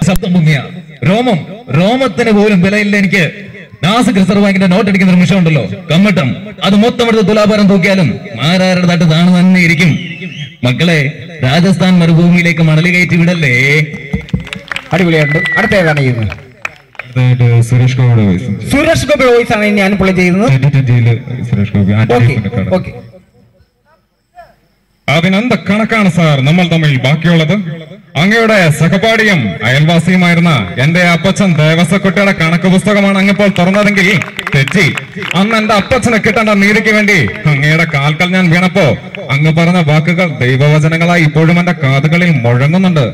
ശബ്ദം പൊങ്ങിയ രോമത്തിന് പോലും വിലയില്ല എനിക്ക്. നാസിക് റിസർവ് ബാങ്കിന്റെ നോട്ട് അടിക്കുന്ന നിമിഷം ഉണ്ടല്ലോ, കമ്മട്ടം അത് മൊത്തം എടുത്ത് തുലാഭാരം തൂക്കിയാലും ആരാരുടെ തട്ട് താണു തന്നെ ഇരിക്കും. മക്കളെ, രാജസ്ഥാൻ മരുഭൂമിയിലേക്ക് മണല് കയറ്റി വിടല്ലേ. അടിപൊളിയുണ്ട്. അടുത്ത ഏതാണ് ചെയ്യുന്നത്? സുരേഷ് ഗോപിയുടെ വോയിസ് ആണ് ഞാൻ ഇപ്പോൾ ചെയ്യുന്നത്. അതിനെന്ത് കണക്കാണ് സാർ നമ്മൾ തമ്മിൽ ബാക്കിയുള്ളത്? അങ്ങയുടെ സഹപാഠിയും അയൽവാസിയുമായിരുന്ന എന്റെ അപ്പച്ചൻ ദേവസ്വക്കുട്ടിയുടെ കണക്ക് പുസ്തകമാണ് അങ്ങിപ്പോൾ തുറന്നതെങ്കിൽ തെറ്റി. അന്ന് എന്റെ അപ്പച്ചനെ കിട്ടേണ്ട നീതിക്ക് വേണ്ടി അങ്ങയുടെ കാൽക്കൽ ഞാൻ വീണപ്പോ അങ്ങ് പറഞ്ഞ വാക്കുകൾ ദൈവവചനങ്ങളായി ഇപ്പോഴും എന്റെ കാതുകളിൽ മുഴങ്ങുന്നുണ്ട്.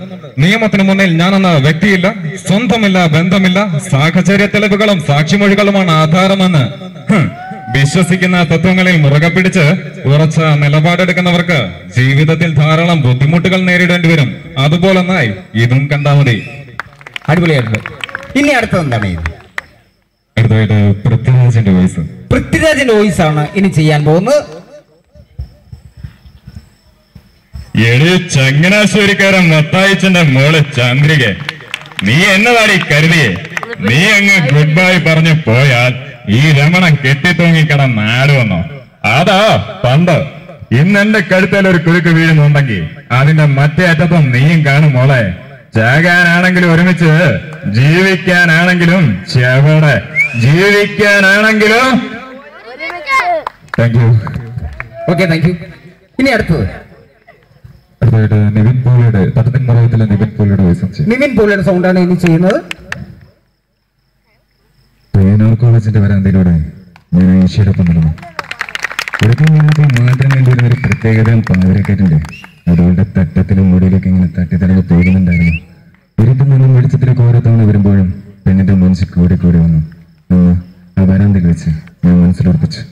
നിയമത്തിന് മുന്നിൽ ഞാനെന്ന വ്യക്തിയില്ല, സ്വന്തമില്ല, ബന്ധമില്ല, സാഹചര്യ തെളിവുകളും സാക്ഷിമൊഴികളുമാണ് ആധാരമെന്ന് വിശ്വസിക്കുന്ന തത്വങ്ങളിൽ മുറുകെ പിടിച്ച് ഉറച്ച നിലപാടെടുക്കുന്നവർക്ക് ജീവിതത്തിൽ ധാരാളം ബുദ്ധിമുട്ടുകൾ നേരിടേണ്ടി വരും. അതുപോലൊന്നായി ഇതും കണ്ടാ മതി. അടിപൊളിയായിട്ടുണ്ട്. ഇനി അടുത്തത് എന്താണ്? അടുത്തതായിട്ട് പൃഥ്വിരാജിന്റെ വോയിസ് ആണ് ഇനി ചെയ്യാൻ പോകുന്നത്. എടി ചങ്ങനാശ്ശേരിക്കാരൻ മത്തായിച്ചന്റെ മോള് ചന്ദ്രിക, നീ എന്നതാടി കരുതിയേ? നീ അങ്ങ് ഗുഡ് ബൈ പറഞ്ഞു പോയാൽ ഈ രമണൻ കെട്ടിത്തൂങ്ങിക്കട നാട് വന്നോ? അതാ പണ്ട്. ഇന്ന് എന്റെ കഴുത്തേൽ ഒരു കുരുക്ക് വീഴുന്നുണ്ടെങ്കിൽ അതിന്റെ മറ്റേ അറ്റത്തും നീയും കാണും മോളെ. ചാകാനാണെങ്കിലും ഒരുമിച്ച്, ജീവിക്കാനാണെങ്കിലും ചെവടെ, ജീവിക്കാനാണെങ്കിലും. Thank you. Okay, thank you. ഇനി അടുത്തത് നിവിൻ പോളിയുടെ തട്ടത്തിൻ മറയത്തിലെ നിവിൻ പോളിയുടെ വോയിസ്. നിവിൻ പോളിയുടെ സൗണ്ടാണ് ഇനി ചെയ്യുന്നത്. കോളേജിന്റെ വരാന്തയിലൂടെ ഞാൻ ഈശ്വരൊപ്പം നടന്നു. ഒരിക്കൽ മാറ്റാൻ വേണ്ടി വരുന്നൊരു പ്രത്യേകതയും പാതിരക്കാറ്റുണ്ട്. അതുകൊണ്ട് തട്ടത്തിലും മുടിയിലേക്ക് ഇങ്ങനെ തട്ടിത്തടഞ്ഞ് പോകുന്നുണ്ടായിരുന്നു. ഇരുട്ടിൽ നിന്നും വെളിച്ചത്തിലേക്ക് ഓരോ തവണ വരുമ്പോഴും പെണ്ണിന്റെ മനസ്സിൽ കൂടി വന്നു. ആ വരാന്തയിൽ വെച്ച് ഞാൻ മനസ്സിലുറപ്പിച്ചു,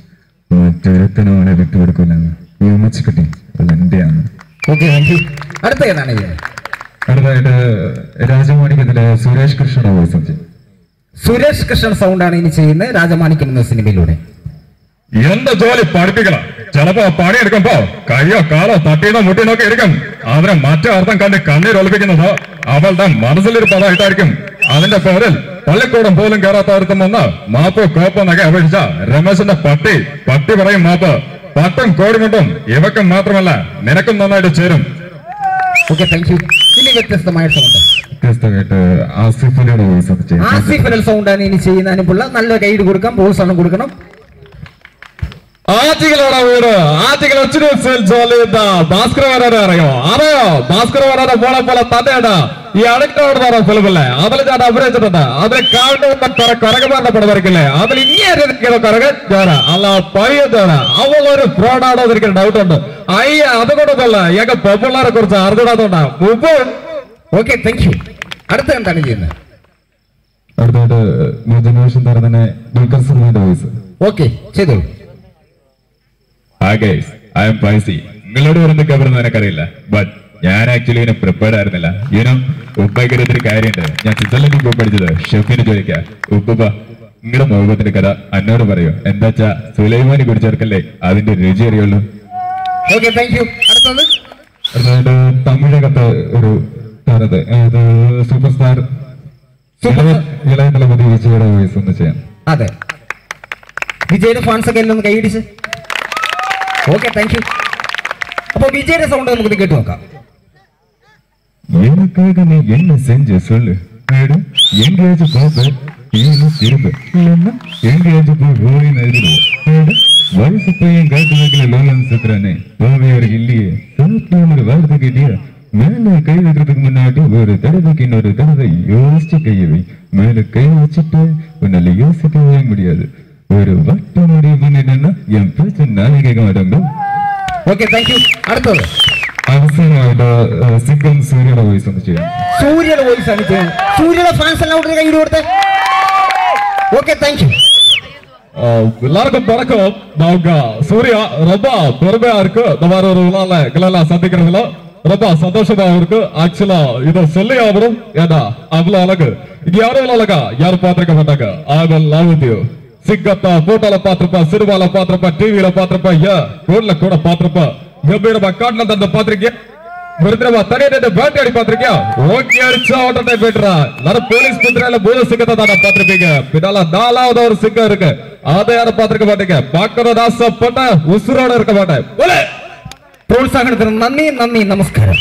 മറ്റൊരുത്തനും അവളെ വിട്ടുകൊടുക്കില്ലെന്ന്. ഈ ഉമ്മച്ച് കിട്ടി അത് എന്റെയാണ്. അടുത്ത ഏതാണ്? അടുത്തായിട്ട് രാജമാണിക്യത്തിലെ സുരേഷ് കൃഷ്ണയുടെ വോയിസ്. സുരേഷ് കൃഷ്ണൻ സൗണ്ടാണ് ഇനി ചെയ്യുന്നത് രാജമാണിക്യം എന്ന സിനിമയിലൂടെ. എന്റെ ജോലി പഠിപ്പിക്കണം. ചിലപ്പോ പണിയെടുക്കുമ്പോ കയ്യോ കാലോ തട്ടീനോ മുട്ടീനോ ഒക്കെ ഇരിക്കും. അതിനെ മറ്റേ അർത്ഥം കണ്ട് കണ്ണീരൊളിപ്പിക്കുന്നത് അവളുടെ മനസ്സിലൊരു പദമായിട്ടായിരിക്കും. അതിന്റെ പേരിൽ പള്ളിക്കൂടം പോലും കയറാത്തവർക്കും വന്ന് മാപ്പ് കോപ്പെന്നൊക്കെ അപേക്ഷിച്ച രമേശന്റെ പട്ടി പറയും മാപ്പ്. പട്ടും കോടി കൊണ്ടും ഇവക്കും മാത്രമല്ല നിനക്കും നന്നായിട്ട് ചേരും. Okay, thank you. ഇനി വ്യത്യസ്തമായ സൗണ്ട് ആസിഫ് അലി സൗണ്ടാണ് ഇനി ചെയ്യുന്നതിനുള്ള നല്ല ഗൈഡ് കൊടുക്കാം, പ്രോത്സാഹനം കൊടുക്കണം. ആറ്റികളാണ് വീട്. ആറ്റികൾ ഒത്തിരി ഭാസ്കര വരാനെ അറിയോ? ഭാസ്കര വരാനെ പോലെ തന്നെയാണ് ഈ അടക്ടോടുന്ന ഫിലിമല്ലേ? അതിൽ ഞാൻ അഭിനയിച്ചിട്ടുണ്ട്. അതിൽ കറകമാരുടെ പടം വരയ്ക്കില്ലേ? അതിൽ ഇങ്ങനെ കറകൻ ഞാനാ അല്ല പയ്യാണ്. അവളൊരു ഫ്രോഡാണോ എന്ന് എനിക്ക് ഡൗട്ട് ഉണ്ട്. അതുകൊണ്ടൊന്നല്ല, ഞങ്ങൾക്ക് പെൺപിള്ളേരെ കുറിച്ച് അറിഞ്ഞിടാത്തോണ്ടാ മുമ്പ്. Okay, thank U. അടുത്ത എന്താണ് ചെയ്യുന്നത്? ഓക്കെ, ചെയ്തോളൂ. നിങ്ങളോട് പറഞ്ഞ കബറൊന്നും എനിക്കറിയില്ല. ബട്ട് ഞാൻ ആക്ച്വലി ഇതിനെ പ്രിപ്പയർഡ് ആയിരുന്നില്ല. ഉപ്പയ്ക്കൊരു കാര്യമുണ്ട്. ഞാൻ സ്വിറ്റ്സർലൻഡിൽ പോയി പഠിച്ചത് ഷെഫിന് ചോദിക്കാം. ഉപ്പ നിങ്ങളുടെ മുഖത്തിന്റെ കഥ എന്നോട് പറയോ? എന്താച്ചാ സുലൈമാനി കുടിച്ചേർക്കല്ലേ അതിന്റെ രുചി അറിയുള്ളൂ. Okay, thank U. അടുത്തത് തമിഴകത്ത് ഒരു സൂപ്പർ സ്റ്റാർ ഇളയ തലമുതി വിജയുടെ വോയിസ് ഒന്ന് ചെയ്യാം. അതെ, വിജയുടെ ഫാൻസ് ഒക്കെ എല്ലാം കൈയിടിച്ച്. Okay, thank U. അപ്പൊ വിജയുടെ സൗണ്ട് നമുക്ക് കേട്ടു നോക്കാം. எனக்காக நீ என்ன செஞ்ச சொல்லு, எங்கேயாச்சும் போக திரும்ப இல்லைன்னா எங்கேயாச்சும் போய் ஓடின்னு எழுதிடுவோம். வயசு பையன் காட்டு வைக்கல லோலன் சுத்துறானே போவையவருக்கு இல்லையே. ஒரு வார்த்தை கேட்டியா? மேல கை வைக்கிறதுக்கு முன்னாடி ஒரு தடவைக்கு இன்னொரு தடவை யோசிச்சு கையை வை. மேல கை வச்சுட்டு உன்னால யோசிக்கவே முடியாது. ஒரு வட்ட முடிவு பண்ணிட்டேன்னா என் பேச்சு நானே கேட்க மாட்டாங்க. Okay, thank U. അടുത്തത് അവസാനമായിട്ട് സിംഗം സൂര്യയുടെ വോയിസ് ഒന്ന് ചെയ്യാം. സൂര്യയുടെ വോയിസ് ആണ് ചെയ്യുന്നത്. സൂര്യയുടെ ഫാൻസ് എല്ലാം കൈ കൊടുത്തേ. ஓகே थैंक यू எல்லாருக்கும் வணக்கம். நாங்க சூர்யா ரொம்ப பெருமையா இருக்கு இந்த மாதிரி ஒரு விழால சந்திக்கிறதுல ரொம்ப சந்தோஷமா இருக்கு. ஆக்சுவலா இத சொல்லி ஆகணும். ஏன்னா அவ்வளவு அழகு இங்க யாரும் அழகா யாரும் பார்த்திருக்க மாட்டாங்க. I will love with you. சிங்கத்தை போட்டோல பாத்திருப்பா, சினிமால பாத்திருப்பா, டிவியில பாத்திருப்பா, ரோட்ல கூட பாத்திருப்பா, கம்பீரமா காட்டில தந்த பாத்திருக்கேன். ஒருத்தரவா தனியாக பேட்டி அடி பாத்திருக்கியா ஓகே அடிச்சா ஓட்டத்தை போயிட்டுறா எல்லாரும் போலீஸ் புத்திரையில பூத சிக்கத்தை தானே பாத்திருப்பீங்க பின்னால 4வது ஒரு சிக்கம் இருக்கு அதை யாரும் பாத்திருக்க மாட்டீங்க பாக்குறது ஆசைப்பட்ட உசுரோட இருக்க மாட்டேன் പ്രോത്സാഹനത്തിന് നന്ദി നമസ്കാരം.